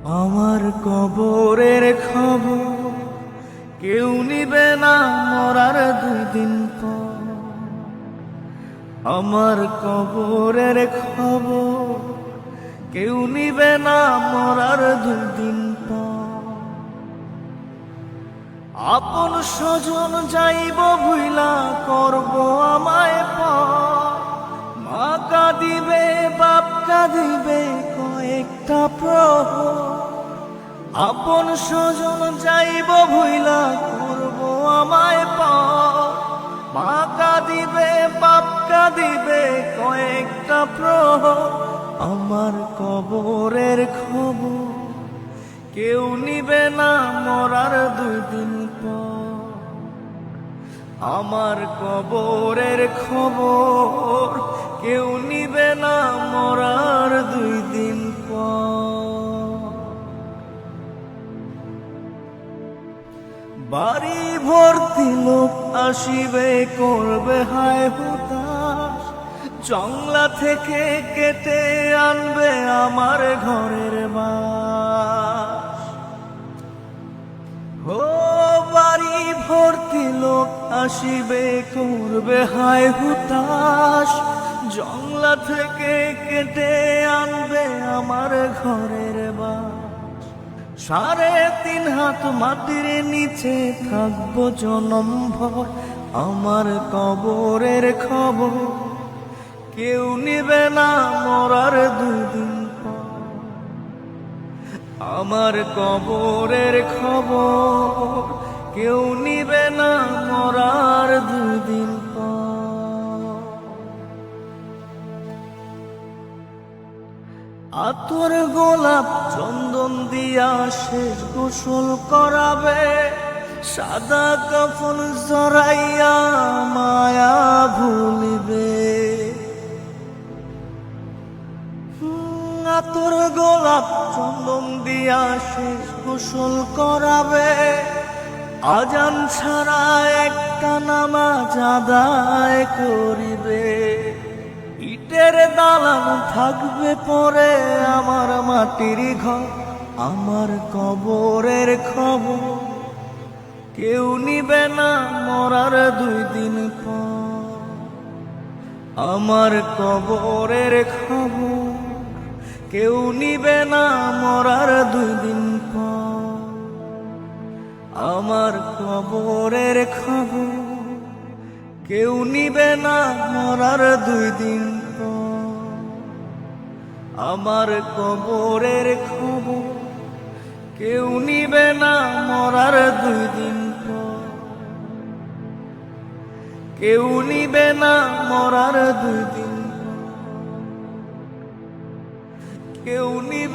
আমার কবরের খবর কেউ নিবে না মরার 2 দিন পর। আমার কবরের খবর কেউ নিবে না মরার 2 দিন পর। আপন স্বজন যাইব ভুইলা করব আমায় পর। মা কাঁদিবে বাপ কাঁদিবে কয়েকটা প্রহর। আপন স্বজন যাইব ভুইলা করব আমায় পর। মা কাঁদিবে বাপ কাঁদিবে কয়েকটা প্রহর। আমার কবরের খবর কেউ নিবে না মরার 2 দিন পর। আমার কবরের খবর কেউ নিবে না মরার 2 দিন পর। বাড়ি ভর্তি লোক আসিবে করবে হায় হুতাশ। জংলা থেকে কেটে আনবে আমার ঘরের বাস। ও বাড়ি ভর্তি লোক আসিবে করবে হায় হুতাশ। জংলা থেকে কেটে আনবে আমার ঘরের বাস। 3.5 হাত মাটির নিচে থাকবো জনম ভর। আমার কবরের খবর কেউ নিবে না মরার 2 দিন পর। আমার কবরের খবর কেউ নিবে না মরার 2 দিন পর। আতর গোলাপ চন্দন দিয়া শেষ গোসল করাবে। সাদা কাফন জড়াইয়া মায়া ভুলিবে। আতর গোলাপ চন্দন দিয়া শেষ গোসল করাবে। আজান ছাড়া একটা নামাজ আদায় করিবে। ইটের দালান থাকবে পরে আমার মাটির ঘর। আমার কবরের খবর কেউ নিবে না মরার 2 দিন পর। আমার কবরের খবর কেউ নিবে না মরার 2 দিন পর। আমার কবরের খবর কেউ নিবে না মরার 2 দিন পর। আমার কবরের খবর কেউ নিবে না মরার 2 দিন পর। কেউ নিবে না মরার 2 দিন